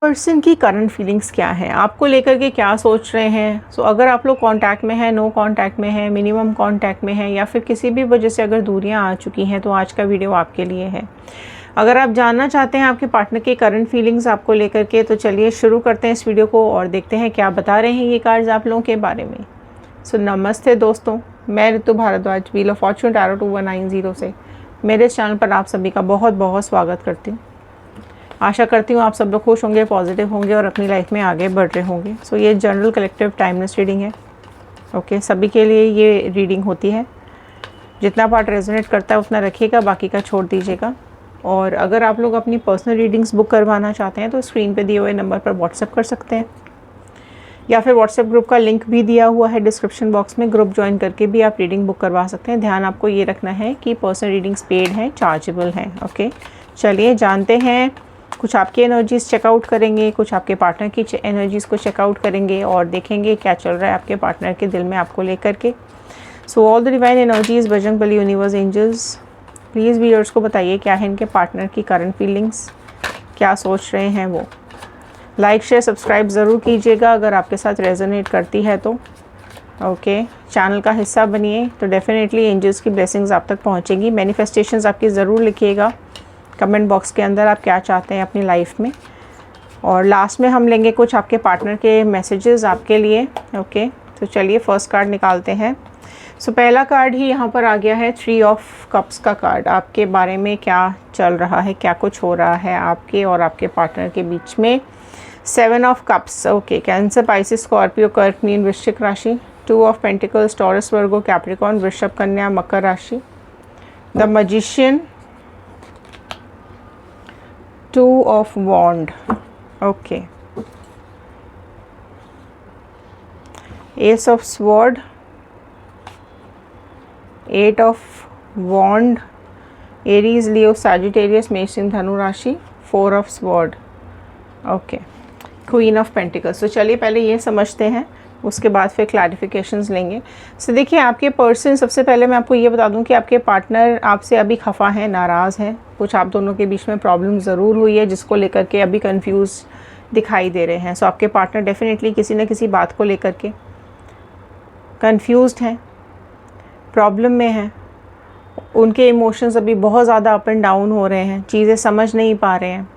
Person की current feelings क्या है, आपको लेकर के क्या सोच रहे हैं। सो अगर आप लोग कांटेक्ट में हैं, नो कांटेक्ट में हैं, मिनिमम कांटेक्ट में हैं, या फिर किसी भी वजह से अगर दूरियां आ चुकी हैं, तो आज का वीडियो आपके लिए है। अगर आप जानना चाहते हैं आपके पार्टनर की करंट फीलिंग्स आपको लेकर के, तो चलिए शुरू करते हैं इस वीडियो को और देखते हैं क्या बता रहे हैं ये कार्ड्स आप लोगों के बारे में। सो नमस्ते दोस्तों, मैं Ritu Bhardwaj, wheel of fortune tarot 2190 से मेरे इस चैनल पर आप सभी का बहुत बहुत स्वागत करती हूँ। आशा करती हूँ आप सब लोग खुश होंगे, पॉजिटिव होंगे और अपनी लाइफ में आगे बढ़ रहे होंगे। सो ये जनरल कलेक्टिव टाइमलेस रीडिंग है। ओके, सभी के लिए ये रीडिंग होती है। जितना पार्ट रेजोनेट करता है उतना रखिएगा, बाकी का छोड़ दीजिएगा। और अगर आप लोग अपनी पर्सनल रीडिंग्स बुक करवाना चाहते हैं तो स्क्रीन पे दिए हुए नंबर पर व्हाट्सएप कर सकते हैं, या फिर व्हाट्सएप ग्रुप का लिंक भी दिया हुआ है डिस्क्रिप्शन बॉक्स में। ग्रुप ज्वाइन करके भी आप रीडिंग बुक करवा सकते हैं। ध्यान आपको ये रखना है कि पर्सनल रीडिंग्स पेड हैं, चार्जेबल हैं। ओके, चलिए जानते हैं। कुछ आपकी एनर्जीज़ चेकआउट करेंगे, कुछ आपके पार्टनर की एनर्जीज़ को चेकआउट करेंगे और देखेंगे क्या चल रहा है आपके पार्टनर के दिल में आपको लेकर के। So all the divine energies, Bajrangbali, universe, angels, please viewers को बताइए क्या है इनके पार्टनर की करंट फीलिंग्स, क्या सोच रहे हैं वो। लाइक शेयर सब्सक्राइब ज़रूर कीजिएगा अगर आपके साथ रेजोनेट करती है तो। ओके, चैनल का हिस्सा बनिए तो डेफिनेटली एंजल्स की ब्लेसिंग्स आप तक पहुँचेंगी। मैनिफेस्टेशंस आपकी ज़रूर लिखिएगा कमेंट बॉक्स के अंदर, आप क्या चाहते हैं अपनी लाइफ में। और लास्ट में हम लेंगे कुछ आपके पार्टनर के मैसेजेस आपके लिए। ओके, तो चलिए फर्स्ट कार्ड निकालते हैं। सो पहला कार्ड ही यहाँ पर आ गया है, 3 ऑफ कप्स का कार्ड। आपके बारे में क्या चल रहा है, क्या कुछ हो रहा है आपके और आपके पार्टनर के बीच में। 7 of cups. Okay, cancer, Pisces, Scorpio, कर्क, मीन, वृश्चिक राशि। 2 of pentacles, taurus, Virgo, Capricorn, वृषभ, कन्या, मकर राशि। The magician, 2 of wand. Okay, Ace of sword, 8 of wand, Aries, Leo, Sagittarius, मेष, सिंह, धनु राशि। 4 of sword. Okay, queen of pentacles. तो चलिए पहले ये समझते हैं, उसके बाद फिर क्लैरिफिकेशंस लेंगे। सो देखिए, आपके पर्सन, सबसे पहले मैं आपको ये बता दूं कि आपके पार्टनर आपसे अभी खफा हैं, नाराज़ हैं। कुछ आप दोनों के बीच में प्रॉब्लम ज़रूर हुई है जिसको लेकर के अभी कंफ्यूज दिखाई दे रहे हैं। सो आपके पार्टनर डेफिनेटली किसी न किसी बात को लेकर के कंफ्यूज्ड हैं, प्रॉब्लम में हैं। उनके इमोशंस अभी बहुत ज़्यादा अप एंड डाउन हो रहे हैं, चीज़ें समझ नहीं पा रहे हैं।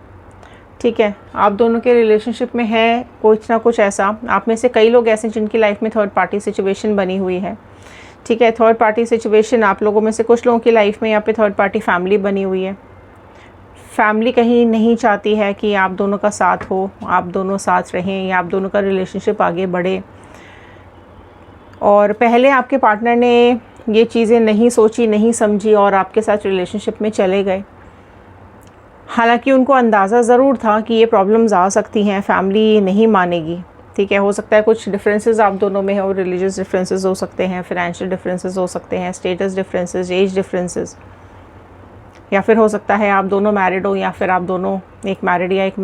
ठीक है, आप दोनों के रिलेशनशिप में है कुछ ना कुछ ऐसा। आप में से कई लोग ऐसे जिनकी लाइफ में थर्ड पार्टी सिचुएशन बनी हुई है। ठीक है, थर्ड पार्टी सिचुएशन आप लोगों में से कुछ लोगों की लाइफ में, यहाँ पे थर्ड पार्टी फैमिली बनी हुई है। फैमिली कहीं नहीं चाहती है कि आप दोनों का साथ हो, आप दोनों साथ रहें, या आप दोनों का रिलेशनशिप आगे बढ़े। और पहले आपके पार्टनर ने ये चीज़ें नहीं सोची, नहीं समझी और आपके साथ रिलेशनशिप में चले गए। हालांकि उनको अंदाज़ा ज़रूर था कि ये प्रॉब्लम्स आ सकती हैं, फैमिली नहीं मानेगी। ठीक है, हो सकता है कुछ डिफरेंसेस आप दोनों में हो, रिलीजियस डिफरेंसेस हो सकते हैं, फाइनेंशियल डिफरेंसेस हो सकते हैं, स्टेटस डिफरेंसेस, एज डिफरेंसेस, या फिर हो सकता है आप दोनों मैरिड हो या फिर आप दोनों एक मैरिड या एक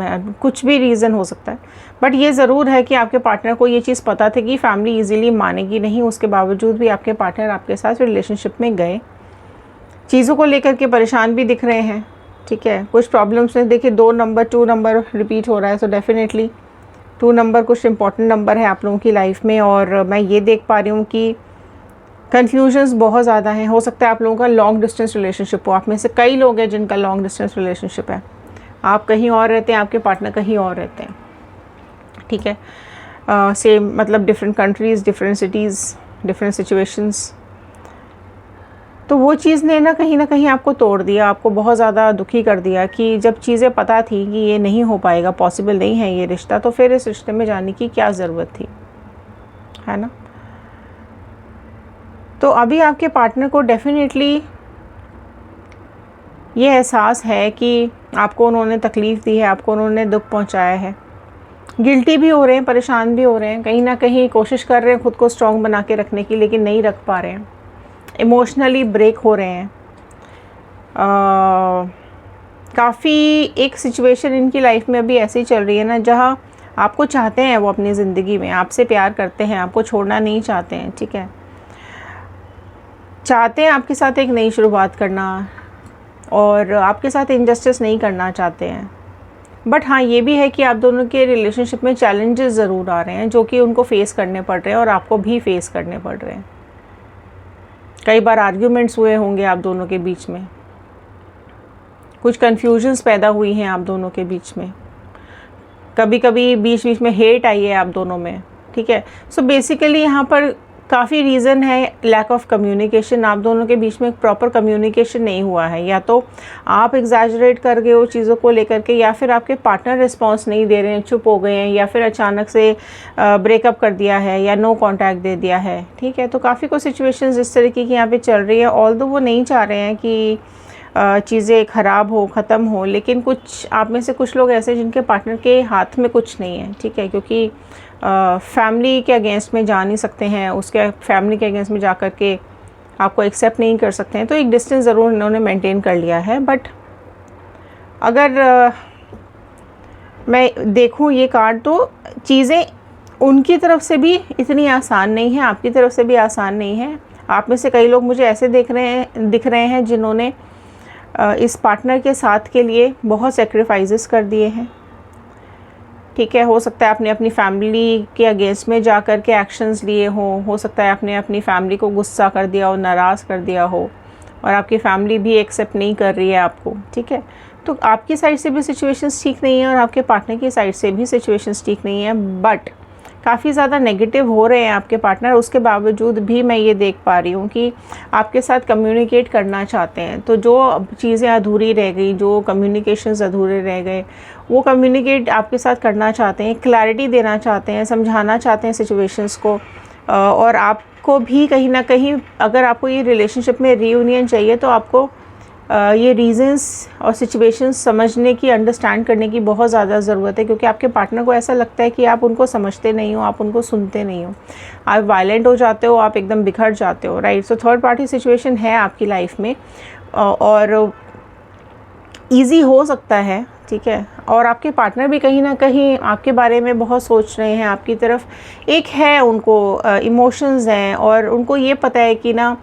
कुछ भी रीज़न हो सकता है। बट ये ज़रूर है कि आपके पार्टनर को ये चीज़ पता थी कि फैमिली ईजीली मानेगी नहीं, उसके बावजूद भी आपके पार्टनर आपके साथ रिलेशनशिप में गए। चीज़ों को लेकर के परेशान भी दिख रहे हैं। ठीक है, कुछ प्रॉब्लम्स में देखिए 2 नंबर रिपीट हो रहा है। सो डेफिनेटली 2 नंबर कुछ इंपॉर्टेंट नंबर है आप लोगों की लाइफ में। और मैं ये देख पा रही हूँ कि कन्फ्यूजन्स बहुत ज़्यादा हैं। हो सकता है आप लोगों का लॉन्ग डिस्टेंस रिलेशनशिप हो। आप में से कई लोग हैं जिनका लॉन्ग डिस्टेंस रिलेशनशिप है। आप कहीं और रहते हैं, आपके पार्टनर कहीं और रहते हैं। ठीक है, सेम मतलब different countries, different cities, different situations. तो वो चीज़ ने ना कहीं आपको तोड़ दिया, आपको बहुत ज़्यादा दुखी कर दिया कि जब चीज़ें पता थी कि ये नहीं हो पाएगा, पॉसिबल नहीं है ये रिश्ता, तो फिर इस रिश्ते में जाने की क्या ज़रूरत थी, है ना। तो अभी आपके पार्टनर को डेफिनेटली ये एहसास है कि आपको उन्होंने तकलीफ़ दी है, आपको उन्होंने दुख पहुंचाया है। गिल्टी भी हो रहे हैं, परेशान भी हो रहे हैं, कहीं ना कहीं कोशिश कर रहे हैं खुद को स्ट्रॉन्ग बना के रखने की, लेकिन नहीं रख पा रहे हैं। इमोशनली ब्रेक हो रहे हैं। काफ़ी एक सिचुएशन इनकी लाइफ में अभी ऐसी चल रही है ना, जहाँ आपको चाहते हैं वो अपनी ज़िंदगी में, आपसे प्यार करते हैं, आपको छोड़ना नहीं चाहते हैं। ठीक है, चाहते हैं आपके साथ एक नई शुरुआत करना और आपके साथ इनजस्टिस नहीं करना चाहते हैं। बट हाँ, ये भी है कि आप दोनों के रिलेशनशिप में चैलेंजेस ज़रूर आ रहे हैं जो कि उनको फेस करने पड़ रहे हैं और आपको भी फेस करने पड़ रहे हैं। कई बार आर्ग्यूमेंट्स हुए होंगे आप दोनों के बीच में, कुछ कन्फ्यूजन्स पैदा हुई हैं आप दोनों के बीच में, कभी कभी बीच बीच में हेट आई है आप दोनों में, ठीक है। सो बेसिकली यहाँ पर काफ़ी रीज़न है लैक ऑफ कम्युनिकेशन। आप दोनों के बीच में प्रॉपर कम्युनिकेशन नहीं हुआ है, या तो आप एग्जैजरेट कर गए हो चीज़ों को लेकर के, या फिर आपके पार्टनर रिस्पॉन्स नहीं दे रहे हैं, चुप हो गए हैं, या फिर अचानक से ब्रेकअप कर दिया है या नो कांटेक्ट दे दिया है, ठीक है। तो काफ़ी कुछ सिचुएशंस इस तरीके की यहाँ पे चल रही है। ऑल्दो वो नहीं चाह रहे हैं कि चीज़ें ख़राब हो, ख़त्म हो, लेकिन कुछ आप में से कुछ लोग ऐसे जिनके पार्टनर के हाथ में कुछ नहीं है, ठीक है, क्योंकि फैमिली के अगेंस्ट में जा नहीं सकते हैं, उसके फैमिली के अगेंस्ट में जा कर के आपको एक्सेप्ट नहीं कर सकते हैं, तो एक डिस्टेंस ज़रूर इन्होंने मेंटेन कर लिया है। बट अगर मैं देखूँ ये कार्ड, तो चीज़ें उनकी तरफ से भी इतनी आसान नहीं है, आपकी तरफ से भी आसान नहीं है। आप में से कई लोग मुझे ऐसे दिख रहे हैं जिन्होंने इस पार्टनर के साथ के लिए बहुत सेक्रीफाइसेस कर दिए हैं, ठीक है। हो सकता है आपने अपनी फैमिली के अगेंस्ट में जा कर के एक्शंस लिए हो सकता है आपने अपनी फैमिली को गुस्सा कर दिया हो, नाराज़ कर दिया हो, और आपकी फैमिली भी एक्सेप्ट नहीं कर रही है आपको, ठीक है। तो आपकी साइड से भी सिचुएशंस ठीक नहीं है और आपके पार्टनर की साइड से भी सिचुएशंस ठीक नहीं है, बट काफ़ी ज़्यादा नेगेटिव हो रहे हैं आपके पार्टनर। उसके बावजूद भी मैं ये देख पा रही हूँ कि आपके साथ कम्युनिकेट करना चाहते हैं। तो जो चीज़ें अधूरी रह गई, जो कम्युनिकेशंस अधूरे रह गए, वो कम्युनिकेट आपके साथ करना चाहते हैं, क्लैरिटी देना चाहते हैं, समझाना चाहते हैं सिचुएशंस को। और आपको भी कहीं ना कहीं, अगर आपको ये रिलेशनशिप में रीयूनियन चाहिए, तो आपको ये रीज़न्स और सिचुएशंस समझने की, अंडरस्टैंड करने की बहुत ज़्यादा ज़रूरत है, क्योंकि आपके पार्टनर को ऐसा लगता है कि आप उनको समझते नहीं हो, आप उनको सुनते नहीं हो, आप वायलेंट हो जाते हो, आप एकदम बिखर जाते हो, right. So third party situation है आपकी लाइफ में और ईजी हो सकता है, ठीक है। और आपके पार्टनर भी कहीं ना कहीं आपके बारे में बहुत सोच रहे हैं, आपकी तरफ एक है, उनको इमोशंस हैं और उनको ये पता है कि ना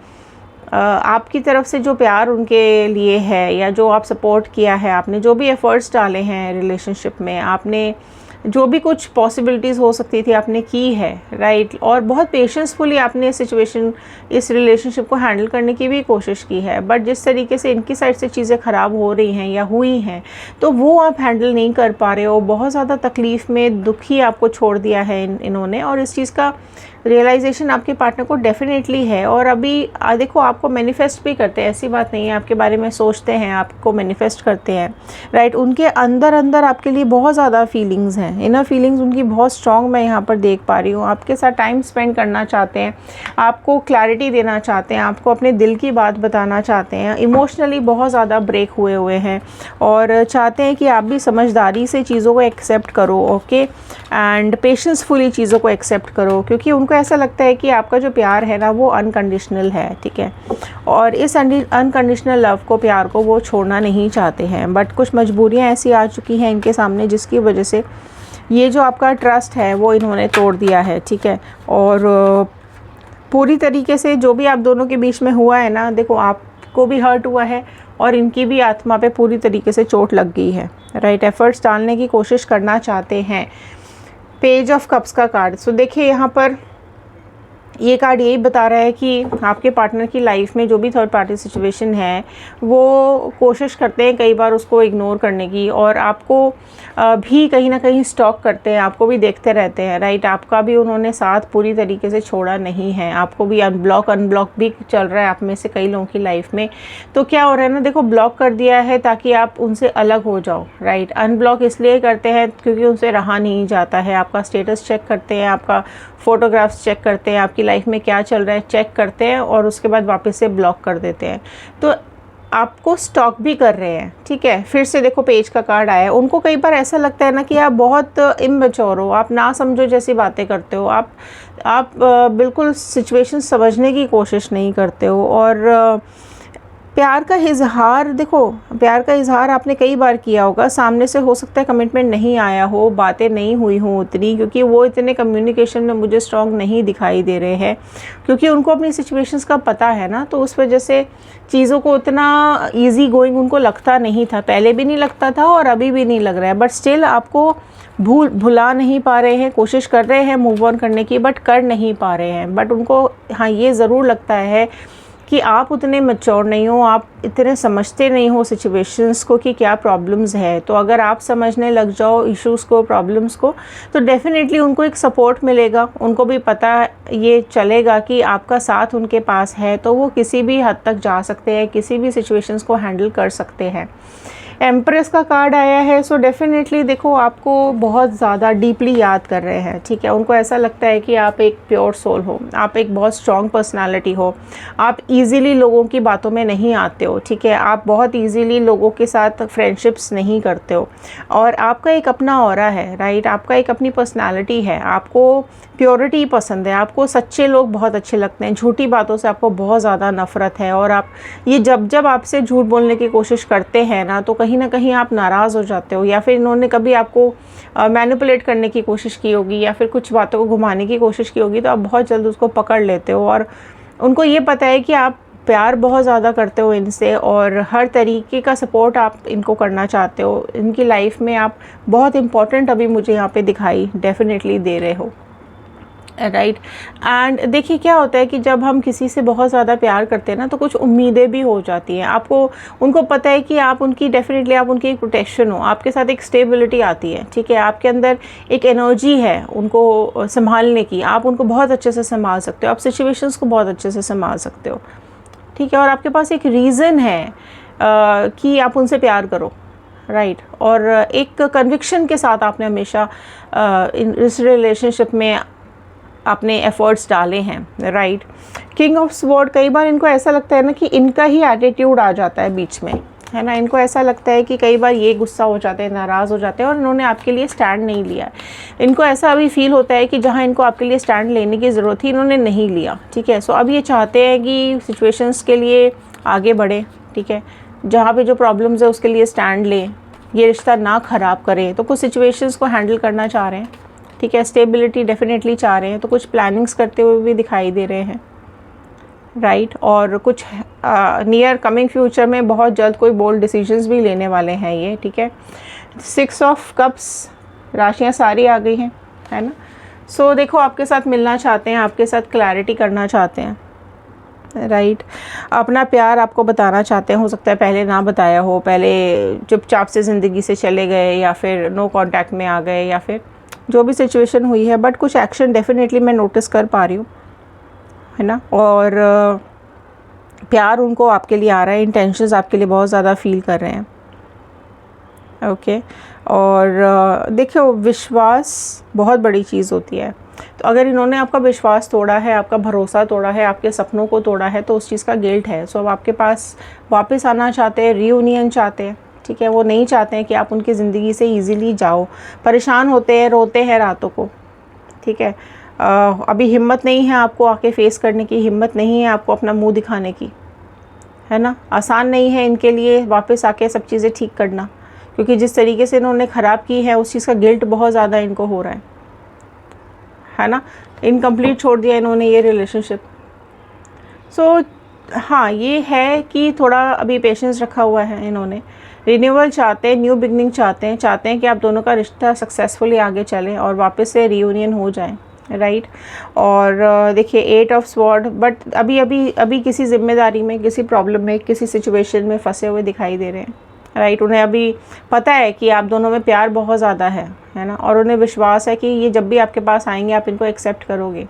आपकी तरफ से जो प्यार उनके लिए है, या जो आप सपोर्ट किया है, आपने जो भी एफ़र्ट्स डाले हैं रिलेशनशिप में, आपने जो भी कुछ पॉसिबिलिटीज़ हो सकती थी आपने की है, राइट। और बहुत पेशेंसफुली आपने इस रिलेशनशिप को हैंडल करने की भी कोशिश की है, बट जिस तरीके से इनकी साइड से चीज़ें ख़राब हो रही हैं या हुई हैं, तो वो आप हैंडल नहीं कर पा रहे हो। बहुत ज़्यादा तकलीफ़ में, दुखी आपको छोड़ दिया है इन्होंने, और इस चीज़ का रियलाइजेशन आपके पार्टनर को डेफिनेटली है। और अभी देखो, आपको मैनिफेस्ट भी करते हैं, ऐसी बात नहीं है, आपके बारे में सोचते हैं, आपको मैनिफेस्ट करते हैं, राइट। उनके अंदर अंदर आपके लिए बहुत ज़्यादा फीलिंग्स हैं, इनर फीलिंग्स उनकी बहुत स्ट्रॉन्ग मैं यहाँ पर देख पा रही हूँ। आपके साथ टाइम स्पेंड करना चाहते हैं, आपको क्लैरिटी देना चाहते हैं, आपको अपने दिल की बात बताना चाहते हैं, इमोशनली बहुत ज़्यादा ब्रेक हुए हैं और चाहते हैं कि आप भी समझदारी से चीज़ों को एक्सेप्ट करो, ओके, एंड पेशेंसफुली चीज़ों को एक्सेप्ट करो, क्योंकि उनको ऐसा लगता है कि आपका जो प्यार है ना, वो अनकंडीशनल है, ठीक है। और इस अनकंडीशनल लव को, प्यार को वो छोड़ना नहीं चाहते हैं, बट कुछ मजबूरियां ऐसी आ चुकी हैं इनके सामने, जिसकी वजह से ये जो आपका ट्रस्ट है वो इन्होंने तोड़ दिया है, ठीक है। और पूरी तरीके से जो भी आप दोनों के बीच में हुआ है ना, देखो, आपको भी हर्ट हुआ है और इनकी भी आत्मा पे पूरी तरीके से चोट लग गई है, राइट। एफर्ट्स डालने की कोशिश करना चाहते हैं। पेज ऑफ कप्स का कार्ड, सो देखिए यहाँ पर ये कार्ड यही बता रहा है कि आपके पार्टनर की लाइफ में जो भी थर्ड पार्टी सिचुएशन है, वो कोशिश करते हैं कई बार उसको इग्नोर करने की, और आपको भी कहीं ना कहीं स्टॉक करते हैं, आपको भी देखते रहते हैं, राइट। आपका भी उन्होंने साथ पूरी तरीके से छोड़ा नहीं है, आपको भी अनब्लॉक भी चल रहा है आप में से कई लोगों की लाइफ में। तो क्या हो रहा है ना, देखो, ब्लॉक कर दिया है ताकि आप उनसे अलग हो जाओ, राइट। अनब्लॉक इसलिए करते हैं क्योंकि उनसे रहा नहीं जाता है, आपका स्टेटस चेक करते हैं, आपका फ़ोटोग्राफ्स चेक करते हैं, आपकी लाइफ में क्या चल रहा है चेक करते हैं, और उसके बाद वापस से ब्लॉक कर देते हैं। तो आपको स्टॉक भी कर रहे हैं, ठीक है। फिर से देखो, पेज का कार्ड आया है। उनको कई बार ऐसा लगता है ना कि आप बहुत इमेच्योर हो, आप ना समझो जैसी बातें करते हो, आप बिल्कुल सिचुएशन समझने की कोशिश नहीं करते हो, और प्यार का इजहार, देखो प्यार का इजहार आपने कई बार किया होगा, सामने से हो सकता है कमिटमेंट नहीं आया हो, बातें नहीं हुई हों उतनी, क्योंकि वो इतने कम्युनिकेशन में मुझे स्ट्रॉन्ग नहीं दिखाई दे रहे हैं, क्योंकि उनको अपनी सिचुएशंस का पता है ना, तो उस वजह से चीज़ों को उतना ईजी गोइंग उनको लगता नहीं था, पहले भी नहीं लगता था और अभी भी नहीं लग रहा है। बट स्टिल आपको भुला नहीं पा रहे हैं, कोशिश कर रहे हैं मूव ऑन करने की, बट कर नहीं पा रहे हैं। बट उनको हाँ ये ज़रूर लगता है कि आप उतने मैच्योर नहीं हो, आप इतने समझते नहीं हो सिचुएशंस को कि क्या प्रॉब्लम्स है। तो अगर आप समझने लग जाओ इश्यूज़ को, प्रॉब्लम्स को, तो डेफ़िनेटली उनको एक सपोर्ट मिलेगा, उनको भी पता ये चलेगा कि आपका साथ उनके पास है, तो वो किसी भी हद तक जा सकते हैं, किसी भी सिचुएशंस को हैंडल कर सकते हैं। एम्प्रेस का कार्ड आया है, सो डेफिनेटली देखो आपको बहुत ज़्यादा डीपली याद कर रहे हैं, ठीक है। उनको ऐसा लगता है कि आप एक प्योर सोल हो, आप एक बहुत स्ट्रॉन्ग पर्सनालिटी हो, आप इजीली लोगों की बातों में नहीं आते हो, ठीक है। आप बहुत इजीली लोगों के साथ फ्रेंडशिप्स नहीं करते हो, और आपका एक अपना ऑरा है, राइट। आपका एक अपनी पर्सनालिटी है, आपको प्योरिटी पसंद है, आपको सच्चे लोग बहुत अच्छे लगते हैं, झूठी बातों से आपको बहुत ज़्यादा नफ़रत है। और आप ये जब आपसे झूठ बोलने की कोशिश करते हैं ना, तो कहीं ना कहीं आप नाराज़ हो जाते हो, या फिर इन्होंने कभी आपको मैनिपुलेट करने की कोशिश की होगी, या फिर कुछ बातों को घुमाने की कोशिश की होगी, तो आप बहुत जल्द उसको पकड़ लेते हो। और उनको ये पता है कि आप प्यार बहुत ज़्यादा करते हो इनसे, और हर तरीके का सपोर्ट आप इनको करना चाहते हो। इनकी लाइफ में आप बहुत इम्पॉर्टेंट अभी मुझे यहाँ पे दिखाई डेफिनेटली दे रहे हो, राइट। एंड देखिए क्या होता है कि जब हम किसी से बहुत ज़्यादा प्यार करते हैं ना, तो कुछ उम्मीदें भी हो जाती हैं आपको। उनको पता है कि आप उनकी डेफिनेटली आप उनकी एक प्रोटेक्शन हो, आपके साथ एक स्टेबिलिटी आती है, ठीक है। आपके अंदर एक एनर्जी है उनको संभालने की, आप उनको बहुत अच्छे से संभाल सकते हो, आप सिचुएशंस को बहुत अच्छे से संभाल सकते हो, ठीक है। और आपके पास एक रीज़न है कि आप उनसे प्यार करो, राइट। और एक कन्विक्शन के साथ आपने हमेशा इस रिलेशनशिप में आपने एफ़र्ट्स डाले हैं, राइट। किंग ऑफ स्वॉर्ड, कई बार इनको ऐसा लगता है ना कि इनका ही एटीट्यूड आ जाता है बीच में, है ना। इनको ऐसा लगता है कि कई बार ये गुस्सा हो जाते हैं, नाराज़ हो जाते हैं, और इन्होंने आपके लिए स्टैंड नहीं लिया। इनको ऐसा अभी फील होता है कि जहाँ इनको आपके लिए स्टैंड लेने की ज़रूरत थी, इन्होंने नहीं लिया, ठीक है। सो अब ये चाहते हैं कि सिचुएशंस के लिए आगे बढ़े, ठीक है। जहाँ पे जो प्रॉब्लम्स है उसके लिए स्टैंड लें, ये रिश्ता ना ख़राब करें, तो कुछ सिचुएशंस को हैंडल करना चाह रहे हैं, ठीक है। स्टेबिलिटी डेफिनेटली चाह रहे हैं, तो कुछ प्लानिंग्स करते हुए भी दिखाई दे रहे हैं, राइट। और कुछ नियर कमिंग फ्यूचर में बहुत जल्द कोई बोल्ड डिसीजंस भी लेने वाले हैं ये, ठीक है। 6 ऑफ कप्स, राशियाँ सारी आ गई हैं, है ना। सो देखो आपके साथ मिलना चाहते हैं, आपके साथ क्लैरिटी करना चाहते हैं, राइट। अपना प्यार आपको बताना चाहते हैं, हो सकता है पहले ना बताया हो, पहले चुपचाप से ज़िंदगी से चले गए, या फिर नो कांटेक्ट में आ गए, या फिर जो भी सिचुएशन हुई है। बट कुछ एक्शन डेफिनेटली मैं नोटिस कर पा रही हूँ, है ना। और प्यार उनको आपके लिए आ रहा है, इंटेंशंस आपके लिए बहुत ज़्यादा फील कर रहे हैं, ओके। और देखो विश्वास बहुत बड़ी चीज़ होती है, तो अगर इन्होंने आपका विश्वास तोड़ा है, आपका भरोसा तोड़ा है, आपके सपनों को तोड़ा है, तो उस चीज़ का गिल्ट है। सो अब आपके पास वापस आना चाहते हैं, रीयूनियन चाहते हैं, ठीक है। वो नहीं चाहते हैं कि आप उनकी ज़िंदगी से इजीली जाओ, परेशान होते हैं, रोते हैं रातों को, ठीक है। अभी हिम्मत नहीं है आपको आके फेस करने की, हिम्मत नहीं है आपको अपना मुंह दिखाने की, है ना। आसान नहीं है इनके लिए वापस आके सब चीज़ें ठीक करना, क्योंकि जिस तरीके से इन्होंने ख़राब की है उस चीज़ का गिल्ट बहुत ज़्यादा इनको हो रहा है ना। इनकम्प्लीट छोड़ दिया इन्होंने ये रिलेशनशिप। सो हाँ ये है कि थोड़ा अभी पेशेंस रखा हुआ है इन्होंने, रिन्यूअल चाहते हैं, न्यू बिगनिंग चाहते हैं कि आप दोनों का रिश्ता सक्सेसफुली आगे चले और वापस से रीयूनियन हो जाए, राइट। और देखिए 8 ऑफ स्वॉर्ड, बट अभी किसी जिम्मेदारी में, किसी प्रॉब्लम में, किसी सिचुएशन में फंसे हुए दिखाई दे रहे हैं, राइट। उन्हें अभी पता है कि आप दोनों में प्यार बहुत ज़्यादा है ना, और उन्हें विश्वास है कि ये जब भी आपके पास आएंगे आप इनको एक्सेप्ट करोगे,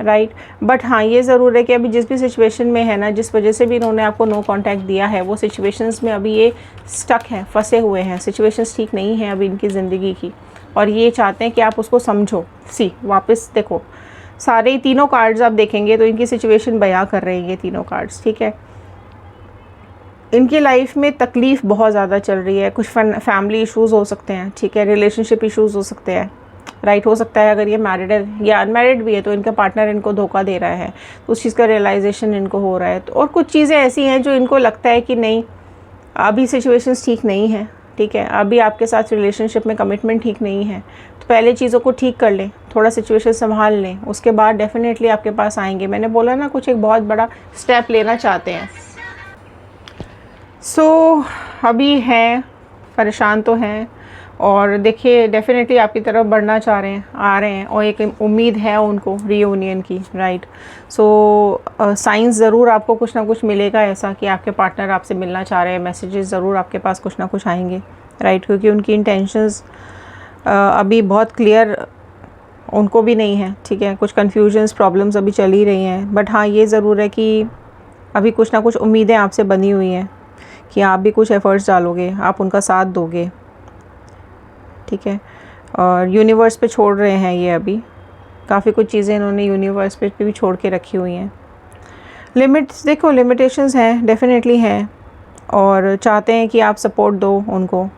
राइट। बट हाँ ये ज़रूर है कि अभी जिस भी सिचुएशन में है ना, जिस वजह से भी इन्होंने आपको नो कांटेक्ट दिया है, वो सिचुएशंस में अभी ये स्टक हैं, फंसे हुए हैं, सिचुएशंस ठीक नहीं है अभी इनकी ज़िंदगी की, और ये चाहते हैं कि आप उसको समझो। वापस देखो सारे ही तीनों कार्ड्स आप देखेंगे तो इनकी सिचुएशन बयां कर रहे हैं ये तीनों कार्ड्स, ठीक है। इनकी लाइफ में तकलीफ़ बहुत ज़्यादा चल रही है, कुछ फैमिली इश्यूज़ हो सकते हैं, ठीक है, रिलेशनशिप इश्यूज़ हो सकते हैं, राइट। हो सकता है अगर ये मैरिड है या अनमैरिड भी है तो इनका पार्टनर इनको धोखा दे रहा है, तो उस चीज़ का रियलाइजेशन इनको हो रहा है। तो और कुछ चीज़ें ऐसी हैं जो इनको लगता है कि नहीं, अभी सिचुएशंस ठीक नहीं है, ठीक है, अभी आपके साथ रिलेशनशिप में कमिटमेंट ठीक नहीं है, तो पहले चीज़ों को ठीक कर लें, थोड़ा सिचुएशन संभाल लें, उसके बाद डेफिनेटली आपके पास आएंगे। मैंने बोला ना, कुछ एक बहुत बड़ा स्टेप लेना चाहते हैं। सो अभी हैं, परेशान तो हैं, और देखिए डेफिनेटली आपकी तरफ बढ़ना चाह रहे हैं, आ रहे हैं, और एक उम्मीद है उनको रीयूनियन की, राइट। सो साइंस ज़रूर आपको कुछ ना कुछ मिलेगा ऐसा कि आपके पार्टनर आपसे मिलना चाह रहे हैं, मैसेजेस ज़रूर आपके पास कुछ ना कुछ आएंगे, राइट, क्योंकि उनकी इंटेंशंस अभी बहुत क्लियर उनको भी नहीं है, ठीक है, कुछ कन्फ्यूजन्स प्रॉब्लम्स अभी चल ही रही हैं। बट हाँ, ये ज़रूर है कि अभी कुछ ना कुछ उम्मीदें आपसे बनी हुई हैं कि आप भी कुछ एफ़र्ट्स डालोगे, आप उनका साथ दोगे, ठीक है। और यूनिवर्स पे छोड़ रहे हैं ये, अभी काफ़ी कुछ चीज़ें इन्होंने यूनिवर्स पे भी छोड़ के रखी हुई हैं। लिमिट्स, देखो लिमिटेशंस हैं, डेफिनेटली हैं, और चाहते हैं कि आप सपोर्ट दो उनको,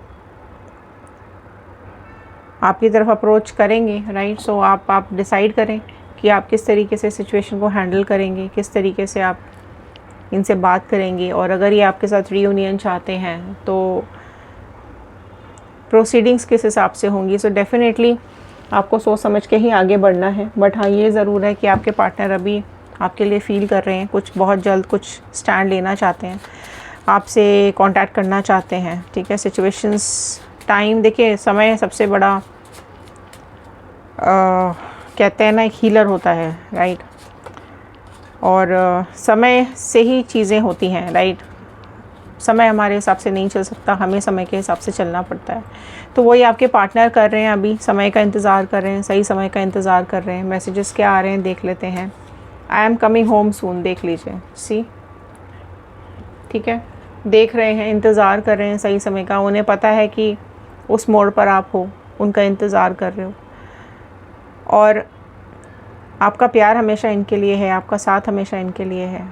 आपकी तरफ अप्रोच करेंगे, राइट। सो आप डिसाइड करें कि आप किस तरीके से सिचुएशन को हैंडल करेंगे, किस तरीके से आप इनसे बात करेंगे। और अगर ये आपके साथ रीयूनियन चाहते हैं तो प्रोसीडिंग्स किस हिसाब से होंगी। सो डेफिनेटली आपको सोच समझ के ही आगे बढ़ना है। बट हाँ, ये ज़रूर है कि आपके पार्टनर अभी आपके लिए फ़ील कर रहे हैं, कुछ बहुत जल्द कुछ स्टैंड लेना चाहते हैं, आपसे कांटेक्ट करना चाहते हैं, ठीक है। सिचुएशंस, टाइम, देखिए समय सबसे बड़ा कहते हैं ना, एक हीलर होता है, राइट। और समय से ही चीज़ें होती हैं, राइट। समय हमारे हिसाब से नहीं चल सकता, हमें समय के हिसाब से चलना पड़ता है। तो वही आपके पार्टनर कर रहे हैं, अभी समय का इंतज़ार कर रहे हैं, सही समय का इंतज़ार कर रहे हैं। मैसेजेस क्या आ रहे हैं देख लेते हैं। आई एम कमिंग होम सून, देख लीजिए, सी, ठीक है, देख रहे हैं, इंतज़ार कर रहे हैं सही समय का। उन्हें पता है कि उस मोड़ पर आप हो, उनका इंतज़ार कर रहे हो, और आपका प्यार हमेशा इनके लिए है, आपका साथ हमेशा इनके लिए है।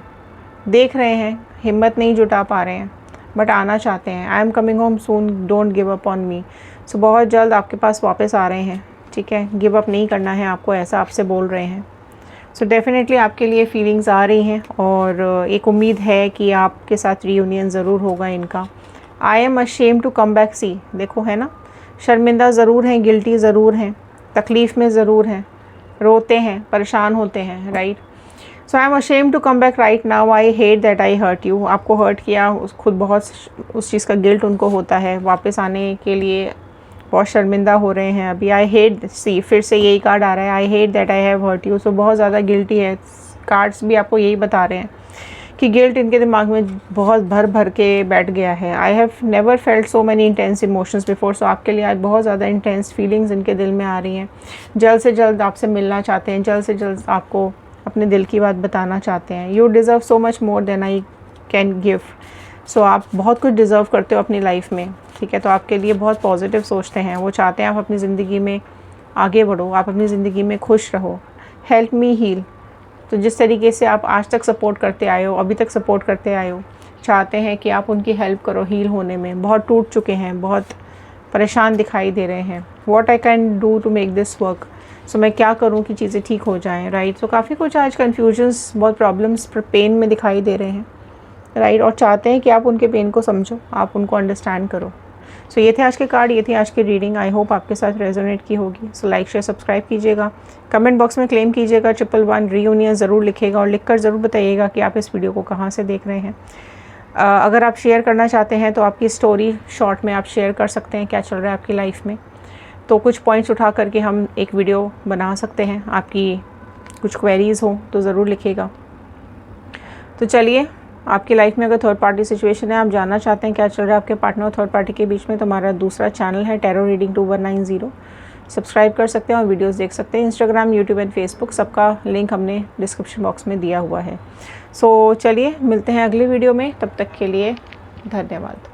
देख रहे हैं, हिम्मत नहीं जुटा पा रहे हैं, बट आना चाहते हैं। I am coming home soon, don't give up on me. So बहुत जल्द आपके पास वापस आ रहे हैं, ठीक है, गिव अप नहीं करना है आपको, ऐसा आपसे बोल रहे हैं। सो डेफिनेटली आपके लिए फीलिंग्स आ रही हैं, और एक उम्मीद है कि आपके साथ रीयूनियन ज़रूर होगा इनका। I am ashamed to come back, see, देखो है ना, शर्मिंदा ज़रूर हैं, गिल्टी ज़रूर हैं, तकलीफ़ में ज़रूर हैं, रोते हैं, परेशान होते हैं, right. So I am ashamed to come back right now, I hate that I hurt you. आपको हर्ट किया, खुद बहुत उस चीज़ का गिल्ट उनको होता है, वापस आने के लिए बहुत शर्मिंदा हो रहे हैं अभी। आई हेट, सी, फिर से यही कार्ड आ रहा है, I hate that I have hurt you. So बहुत ज़्यादा गिल्टी है, कार्ड्स भी आपको यही बता रहे हैं कि गिल्ट इनके दिमाग में बहुत भर भर के बैठ गया है। I have never felt so many intense emotions before. So आपके लिए आज बहुत ज़्यादा इंटेंस फीलिंग्स इनके दिल में आ रही हैं, जल्द से जल्द आपसे मिलना चाहते हैं, जल्द से जल्द आपको अपने दिल की बात बताना चाहते हैं। You deserve so much more than I can give. So आप बहुत कुछ डिज़र्व करते हो अपनी लाइफ में, ठीक है। तो आपके लिए बहुत पॉजिटिव सोचते हैं, वो चाहते हैं आप अपनी ज़िंदगी में आगे बढ़ो, आप अपनी ज़िंदगी में खुश रहो। हेल्प मी हील, तो जिस तरीके से आप आज तक सपोर्ट करते आए हो, अभी तक सपोर्ट करते आए हो, चाहते हैं कि आप उनकी हेल्प करो हील होने में। बहुत टूट चुके हैं, बहुत परेशान दिखाई दे रहे हैं। What I can do to make this work, so मैं क्या करूं कि चीज़ें ठीक हो जाएं, राइट। सो काफ़ी कुछ आज कन्फ्यूजन्स, बहुत प्रॉब्लम्स, पेन में दिखाई दे रहे हैं, राइट। और चाहते हैं कि आप उनके पेन को समझो, आप उनको अंडरस्टैंड करो। सो ये थे आज के कार्ड, ये थी आज की रीडिंग। आई होप आपके साथ रेजोनेट की होगी। सो लाइक, शेयर, सब्सक्राइब कीजिएगा। कमेंट बॉक्स में क्लेम कीजिएगा 111 रीयूनियन ज़रूर लिखिएगा, और लिखकर ज़रूर बताइएगा कि आप इस वीडियो को कहाँ से देख रहे हैं। अगर आप शेयर करना चाहते हैं तो आपकी स्टोरी शॉर्ट में आप शेयर कर सकते हैं क्या चल रहा है आपकी लाइफ में। तो कुछ पॉइंट्स उठा करके हम एक वीडियो बना सकते हैं। आपकी कुछ क्वेरीज़ हो तो ज़रूर लिखिएगा। तो चलिए, आपकी लाइफ में अगर थर्ड पार्टी सिचुएशन है, आप जानना चाहते हैं क्या चल रहा है आपके पार्टनर और थर्ड पार्टी के बीच में, तो हमारा दूसरा चैनल है टैरो रीडिंग 2190, सब्सक्राइब कर सकते हैं और वीडियोस देख सकते हैं। इंस्टाग्राम, यूट्यूब एंड फेसबुक, सबका लिंक हमने डिस्क्रिप्शन बॉक्स में दिया हुआ है। सो चलिए, मिलते हैं अगली वीडियो में, तब तक के लिए धन्यवाद।